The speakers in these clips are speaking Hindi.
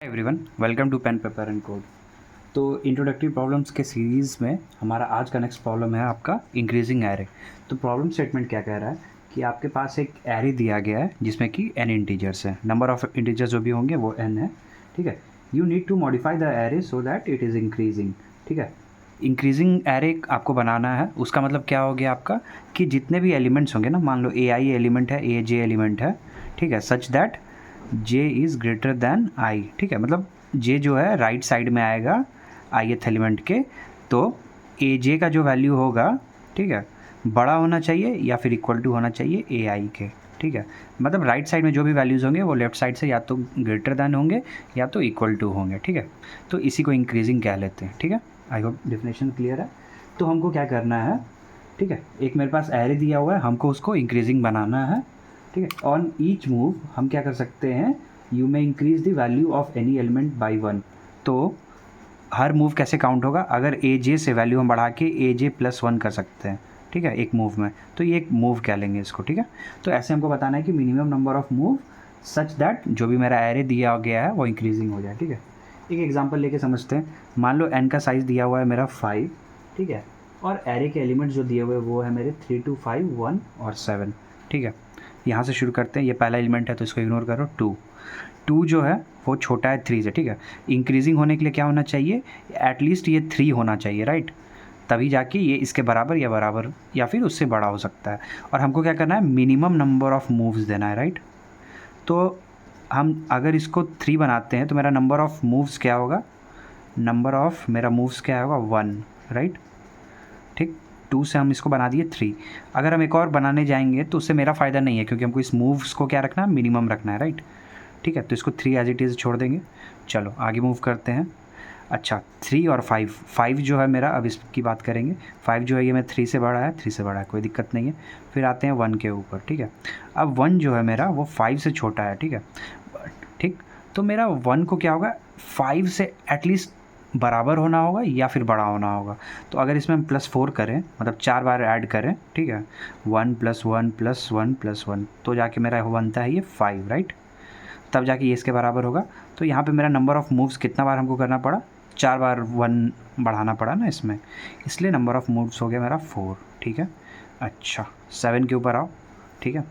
Everyone, welcome to pen paper and code. तो इंट्रोडक्टरी प्रॉब्लम्स के सीरीज़ में हमारा आज का नेक्स्ट प्रॉब्लम है आपका इंक्रीजिंग एरे। तो प्रॉब्लम स्टेटमेंट क्या कह रहा है कि आपके पास एक एरे दिया गया है जिसमें कि n इंटीजर्स है, नंबर ऑफ इंटीजर्स जो भी होंगे वो n है। ठीक है, you need to modify the array so that it is increasing. ठीक है, इंक्रीजिंग एरे आपको बनाना है। उसका मतलब क्या हो गया आपका कि जितने भी एलिमेंट्स होंगे ना, मान लो ए आई एलिमेंट है, ए जे एलिमेंट है, ठीक है, such that j is greater than i। ठीक है, मतलब j जो है राइट साइड में आएगा ith एलिमेंट के, तो ए जे का जो वैल्यू होगा, ठीक है, बड़ा होना चाहिए या फिर इक्वल टू होना चाहिए ए आई के। ठीक है, मतलब राइट साइड में जो भी वैल्यूज़ होंगे वो लेफ्ट साइड से या तो ग्रेटर दैन होंगे या तो इक्वल टू होंगे। ठीक है, तो इसी को इंक्रीजिंग कह लेते हैं। ठीक है, आई होप डेफिनेशन क्लियर है। तो हमको क्या करना है, ठीक है, एक मेरे पास एरे दिया हुआ है, हमको उसको इंक्रीजिंग बनाना है। ठीक है, ऑन ईच मूव हम क्या कर सकते हैं, you may increase the value of any element by 1। तो हर मूव कैसे काउंट होगा, अगर ए जे से वैल्यू हम बढ़ा के ए जे प्लस 1 कर सकते हैं, ठीक है, एक मूव में, तो ये एक मूव कह लेंगे इसको। ठीक है, तो ऐसे हमको बताना है कि minimum number of move such that जो भी मेरा एरे दिया गया है वो इंक्रीजिंग हो जाए। ठीक है, एक एग्जांपल लेके समझते हैं। मान लो n का साइज़ दिया हुआ है मेरा 5, ठीक है, और एरे के एलिमेंट्स जो दिए हुए वो है मेरे 3 2 5 1 और 7। ठीक है, यहाँ से शुरू करते हैं। ये पहला एलिमेंट है तो इसको इग्नोर करो। 2 जो है वो छोटा है 3 से। ठीक है, इंक्रीजिंग होने के लिए क्या होना चाहिए, एटलीस्ट ये 3 होना चाहिए, राइट, तभी जाके ये इसके बराबर या फिर उससे बड़ा हो सकता है। और हमको क्या करना है, मिनिमम नंबर ऑफ मूव्स देना है, राइट। तो हम अगर इसको 3 बनाते हैं तो मेरा नंबर ऑफ मूव्स क्या होगा, नंबर ऑफ मेरा मूव्स क्या होगा 1, राइट। ठीक, 2 से हम इसको बना दिए 3। अगर हम एक और बनाने जाएंगे तो उससे मेरा फ़ायदा नहीं है, क्योंकि हमको इस मूव्स को क्या रखना है, मिनिमम रखना है, राइट। ठीक है, तो इसको 3 एज इट इज़ छोड़ देंगे। चलो आगे मूव करते हैं। अच्छा, 3 और 5 जो है मेरा, अब इसकी बात करेंगे। 5 जो है ये मैं 3 से बड़ा है, 3 से बड़ा है, कोई दिक्कत नहीं है। फिर आते हैं 1 के ऊपर। ठीक है, अब 1 जो है मेरा वो 5 से छोटा है। ठीक है, ठीक, तो मेरा 1 को क्या होगा, 5 से एटलीस्ट बराबर होना होगा या फिर बड़ा होना होगा। तो अगर इसमें हम +4 करें, मतलब 4 बार ऐड करें, ठीक है, 1 + 1 + 1 + 1, तो जाके मेरा बनता है ये 5, राइट, तब जाके ये इसके बराबर होगा। तो यहाँ पे मेरा नंबर ऑफ़ मूव्स कितना बार हमको करना पड़ा, 4 बार 1 बढ़ाना पड़ा ना इसमें, इसलिए नंबर ऑफ़ मूव्स हो गया मेरा 4। ठीक है, अच्छा 7 के ऊपर आओ। ठीक है,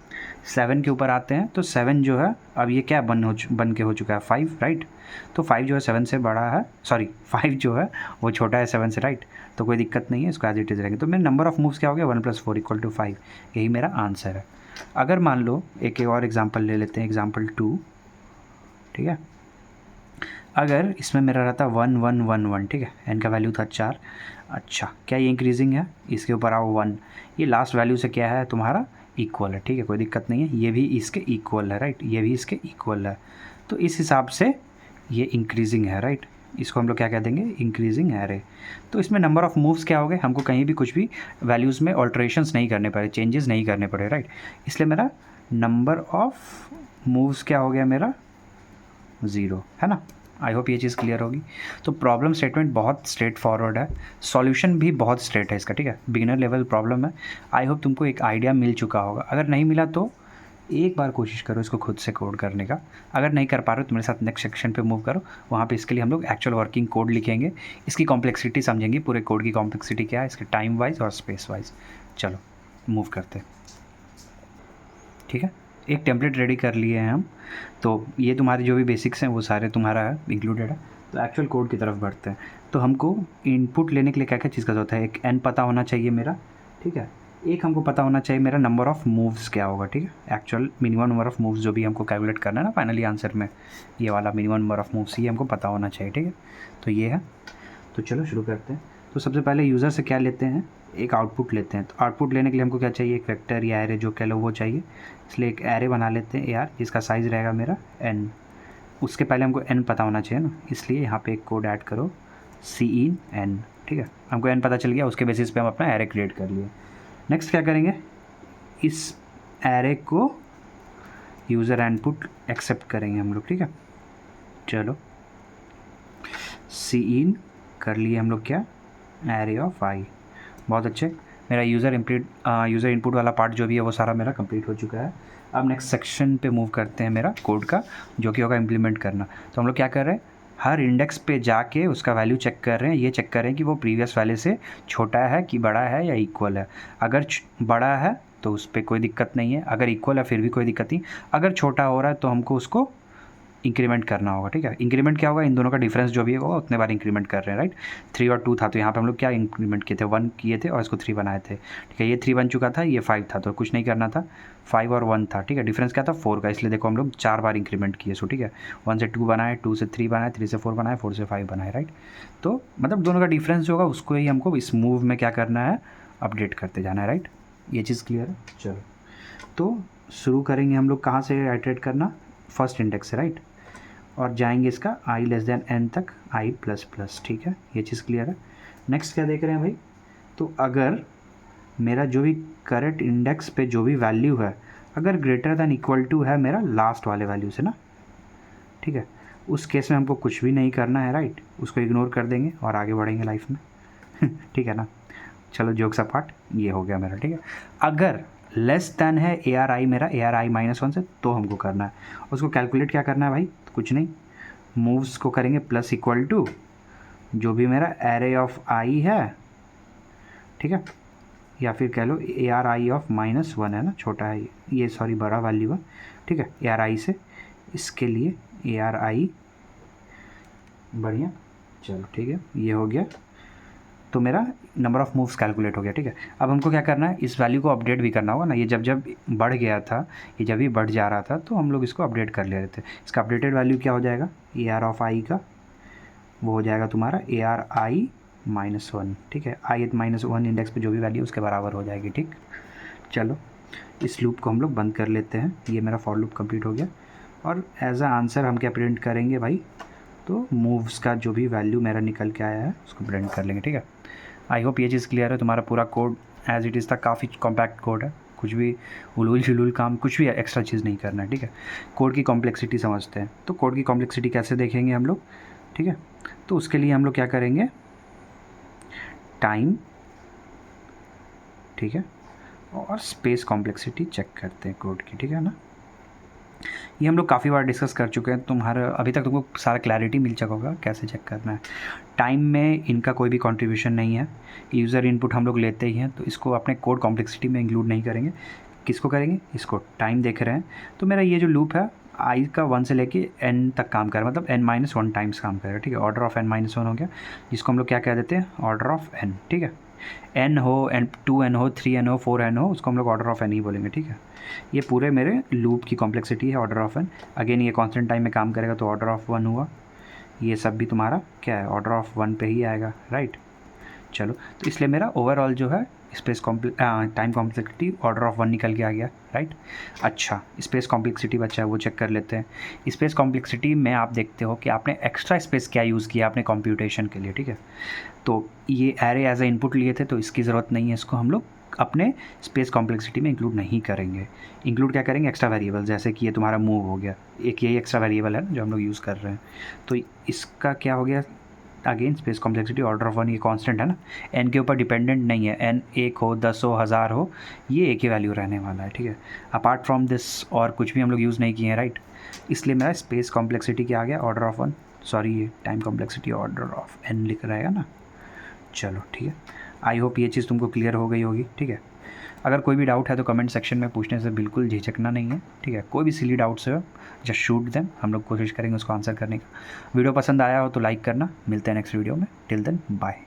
7 के ऊपर आते हैं तो 7 जो है अब ये क्या बन के हो चुका है 5, राइट। तो 5 जो है 7 से बड़ा है, सॉरी 5 जो है वो छोटा है 7 से, राइट, तो कोई दिक्कत नहीं है, इसको एज इट इज़ रहेंगे। तो मेरे नंबर ऑफ़ मूव्स क्या हो गया, 1 + 4 = 5, यही मेरा आंसर है। अगर मान लो एक और एग्जाम्पल ले लेते हैं, एग्जाम्पल 2। ठीक है, अगर इसमें मेरा रहता 1 1 1 1, ठीक है, n का वैल्यू था 4। अच्छा, क्या ये इंक्रीजिंग है, इसके ऊपर आओ 1, ये लास्ट वैल्यू से क्या है तुम्हारा, इक्वल है। ठीक है, कोई दिक्कत नहीं है, ये भी इसके इक्वल है, राइट, ये भी इसके इक्वल है, तो इस हिसाब से ये इंक्रीजिंग है, राइट। इसको हम लोग क्या कह देंगे, इंक्रीजिंग एरे। तो इसमें नंबर ऑफ़ मूव्स क्या हो गए, हमको कहीं भी कुछ भी वैल्यूज़ में ऑल्ट्रेशंस नहीं करने पड़े, चेंजेस नहीं करने पड़े, राइट, इसलिए मेरा नंबर ऑफ़ मूव्स क्या हो गया मेरा 0, है ना। आई होप ये चीज़ क्लियर होगी। तो प्रॉब्लम स्टेटमेंट बहुत स्ट्रेट फॉरवर्ड है, सॉल्यूशन भी बहुत स्ट्रेट है इसका। ठीक है, बिगिनर लेवल प्रॉब्लम है। आई होप तुमको एक आइडिया मिल चुका होगा। अगर नहीं मिला तो एक बार कोशिश करो इसको खुद से कोड करने का। अगर नहीं कर पा रहे हो तो मेरे साथ नेक्स्ट सेक्शन पे मूव करो, वहाँ पे इसके लिए हम लोग एक्चुअल वर्किंग कोड लिखेंगे, इसकी कॉम्प्लेक्सिटी समझेंगे, पूरे कोड की कॉम्प्लेक्सिटी क्या है, इसके टाइम वाइज और स्पेस वाइज। चलो मूव करते हैं। ठीक है, एक टेम्पलेट रेडी कर लिए हैं हम, तो ये तुम्हारे जो भी बेसिक्स हैं वो सारे तुम्हारा है इंक्लूडेड है। तो एक्चुअल कोड की तरफ बढ़ते हैं। तो हमको इनपुट लेने के लिए क्या क्या चीज़ का ज़रूरत है, एक n पता होना चाहिए मेरा, ठीक है, एक हमको पता होना चाहिए मेरा नंबर ऑफ़ मूव्स क्या होगा, ठीक है, actual minimum number of moves जो भी हमको कैलकुलेट करना है ना फाइनली आंसर में, ये वाला मिनिमम नंबर ऑफ़ मूव्स ये हमको पता होना चाहिए। ठीक है, तो ये है। तो चलो शुरू करते हैं। तो सबसे पहले यूज़र से क्या लेते हैं, एक आउटपुट लेते हैं। तो आउटपुट लेने के लिए हमको क्या चाहिए, एक वेक्टर या एरे जो कह लो वो चाहिए, इसलिए एक एरे बना लेते हैं यार, जिसका साइज़ रहेगा मेरा n। उसके पहले हमको n पता होना चाहिए ना, इसलिए यहाँ पे एक कोड ऐड करो cin n। ठीक है, हमको n पता चल गया, उसके बेसिस पे हम अपना एरे क्रिएट कर लिए। नेक्स्ट क्या करेंगे, इस एरे को यूज़र इनपुट एक्सेप्ट करेंगे हम लोग। ठीक है, चलो cin कर लिए हम लोग क्या, एरे ऑफ i। बहुत अच्छे, मेरा यूज़र इनपुट वाला पार्ट जो भी है वो सारा मेरा कंप्लीट हो चुका है। अब नेक्स्ट सेक्शन पे मूव करते हैं मेरा कोड का, जो कि होगा इम्प्लीमेंट करना। तो हम लोग क्या कर रहे हैं, हर इंडेक्स पे जाके उसका वैल्यू चेक कर रहे हैं, ये चेक कर रहे हैं कि वो प्रीवियस वैल्यू से छोटा है कि बड़ा है या इक्वल है। अगर बड़ा है तो उस पर कोई दिक्कत नहीं है, अगर इक्वल है फिर भी कोई दिक्कत नहीं, अगर छोटा हो रहा है तो हमको उसको इंक्रीमेंट करना होगा, ठीक है। इंक्रीमेंट क्या होगा, इन दोनों का डिफरेंस जो भी होगा उतने बार इंक्रीमेंट कर रहे हैं, राइट। 3 और 2 था, तो यहाँ पे हम लोग क्या इंक्रीमेंट किए थे, 1 किए थे और इसको 3 बनाए थे, ठीक है। ये 3 बन चुका था, ये 5 था, तो कुछ नहीं करना था, 5 और 1 था, ठीक है। डिफरेंस क्या था, 4 का, इसलिए देखो हम लोग 4 बार इंक्रीमेंट किए, सो ठीक है। 1 से 2 बनाए, 2 से 3 बनाए, 3 से 4 बनाए, 4 से 5 बनाए, राइट। तो मतलब दोनों का डिफरेंस जो होगा उसको ही हमको इस मूव में क्या करना है, अपडेट करते जाना है, राइट। ये चीज़ क्लियर है। चलो तो शुरू करेंगे हम लोग कहाँ से आइटरेट करना, फर्स्ट इंडेक्स से, राइट। और जाएंगे इसका i<n तक i++, ठीक है। ये चीज़ क्लियर है। नेक्स्ट क्या देख रहे हैं भाई, तो अगर मेरा जो भी करेक्ट इंडेक्स पे जो भी वैल्यू है अगर ग्रेटर दैन इक्वल टू है मेरा लास्ट वाले वैल्यू से ना, ठीक है, उस केस में हमको कुछ भी नहीं करना है, राइट। उसको इग्नोर कर देंगे और आगे बढ़ेंगे लाइफ में ठीक है ना। चलो जोक्स अपार्ट, ये हो गया मेरा, ठीक है। अगर लेस दैन है ARI मेरा, ARI -1 से, तो हमको करना है उसको कैलकुलेट क्या करना है भाई, तो कुछ नहीं, मूव्स को करेंगे प्लस इक्वल टू जो भी मेरा एरे ऑफ आई है, ठीक है, या फिर कह लो ARI ऑफ -1 है ना, छोटा है ये, सॉरी बड़ा वैल्यू है, ठीक है। ARI से इसके लिए ARI, बढ़िया, चलो ठीक है, ये हो गया। तो मेरा नंबर ऑफ़ मूव्स कैलकुलेट हो गया, ठीक है। अब हमको क्या करना है, इस वैल्यू को अपडेट भी करना होगा ना, ये जब जब बढ़ गया था, ये जब भी बढ़ जा रहा था तो हम लोग इसको अपडेट कर ले रहे थे। इसका अपडेटेड वैल्यू क्या हो जाएगा, AR ऑफ आई का वो हो जाएगा तुम्हारा ARI -1, ठीक है। i-1 इंडेक्स पे जो भी वैल्यू उसके बराबर हो जाएगी, ठीक। चलो इस लूप को हम लोग बंद कर लेते हैं, ये मेरा फॉर लूप कंप्लीट हो गया। और एज अ आंसर हम क्या प्रिंट करेंगे भाई, तो मूव्स का जो भी वैल्यू मेरा निकल के आया है उसको प्रिंट कर लेंगे, ठीक है। आई होप ये चीज़ क्लियर है। तुम्हारा पूरा कोड एज इट इज़ था, काफ़ी कॉम्पैक्ट कोड है, कुछ भी उलूल जुलूल काम, कुछ भी एक्स्ट्रा चीज़ नहीं करना है, ठीक है। कोड की कॉम्प्लेक्सिटी समझते हैं, तो कोड की कॉम्प्लेक्सिटी कैसे देखेंगे हम लोग, ठीक है। तो उसके लिए हम लोग क्या करेंगे, टाइम, ठीक है, और स्पेस कॉम्प्लेक्सिटी चेक करते हैं कोड की, ठीक है ना। ये हम लोग काफ़ी बार डिस्कस कर चुके हैं, तुम्हारा अभी तक तुमको सारा क्लैरिटी मिल चुका होगा कैसे चेक करना है। टाइम में इनका कोई भी कंट्रीब्यूशन नहीं है, यूज़र इनपुट हम लोग लेते ही हैं, तो इसको अपने कोड कॉम्प्लेक्सिटी में इंक्लूड नहीं करेंगे। किसको करेंगे, इसको। टाइम देख रहे हैं, तो मेरा ये जो लूप है आई का 1 से लेके n तक काम कर, मतलब n-1 टाइम्स काम करेगा, ठीक है। ऑर्डर ऑफ n-1 हो गया, जिसको हम लोग क्या कह देते हैं, ऑर्डर ऑफ n, ठीक है। n हो, n 2n हो, 3n हो, 4n हो, उसको हम लोग ऑर्डर ऑफ n ही बोलेंगे, ठीक है। ये पूरे मेरे लूप की कॉम्प्लेक्सिटी है, ऑर्डर ऑफ n। अगेन ये कांस्टेंट टाइम में काम करेगा तो ऑर्डर ऑफ 1 हुआ, ये सब भी तुम्हारा क्या है, ऑर्डर ऑफ 1 पे ही आएगा, राइट। चलो तो इसलिए मेरा ओवरऑल जो है space time complexity order of 1 निकल के आ गया, राइट। अच्छा, स्पेस कॉम्प्लेक्सिटी बचा है, वो चेक कर लेते हैं। स्पेस कॉम्प्लेक्सिटी में आप देखते हो कि आपने एक्स्ट्रा स्पेस क्या यूज़ किया आपने कंप्यूटेशन के लिए, ठीक है। तो ये एरे एज ए इनपुट लिए थे, तो इसकी ज़रूरत नहीं है, इसको हम लोग अपने स्पेस कॉम्प्लेक्सिटी में इंक्लूड नहीं करेंगे। इंक्लूड क्या करेंगे, एक्स्ट्रा वेरिएबल, जैसे कि ये तुम्हारा मूव हो गया, एक यही एक्स्ट्रा वेरिएबल है जो हम लोग यूज़ कर रहे हैं। तो इसका क्या हो गया, again space complexity order of 1, ये कांस्टेंट है ना, n के ऊपर डिपेंडेंट नहीं है, n 1 हो, 10 हो, 1000 हो, ये एक ही वैल्यू रहने वाला है, ठीक है। अपार्ट फ्रॉम दिस और कुछ भी हम लोग यूज़ नहीं किए हैं, राइट। इसलिए मेरा स्पेस कॉम्प्लेक्सिटी क्या आ गया, ऑर्डर ऑफ 1, सॉरी ये time complexity order of n लिख रहेगा ना। चलो ठीक है, आई होप ये चीज़ तुमको क्लियर हो गई होगी, ठीक है। अगर कोई भी डाउट है तो कमेंट सेक्शन में पूछने से बिल्कुल झिझकना नहीं है, ठीक है। कोई भी सिली डाउट्स हो जस्ट शूट देम, हम लोग कोशिश करेंगे उसको आंसर करने का। वीडियो पसंद आया हो तो लाइक करना। मिलते हैं नेक्स्ट वीडियो में, टिल देन बाय।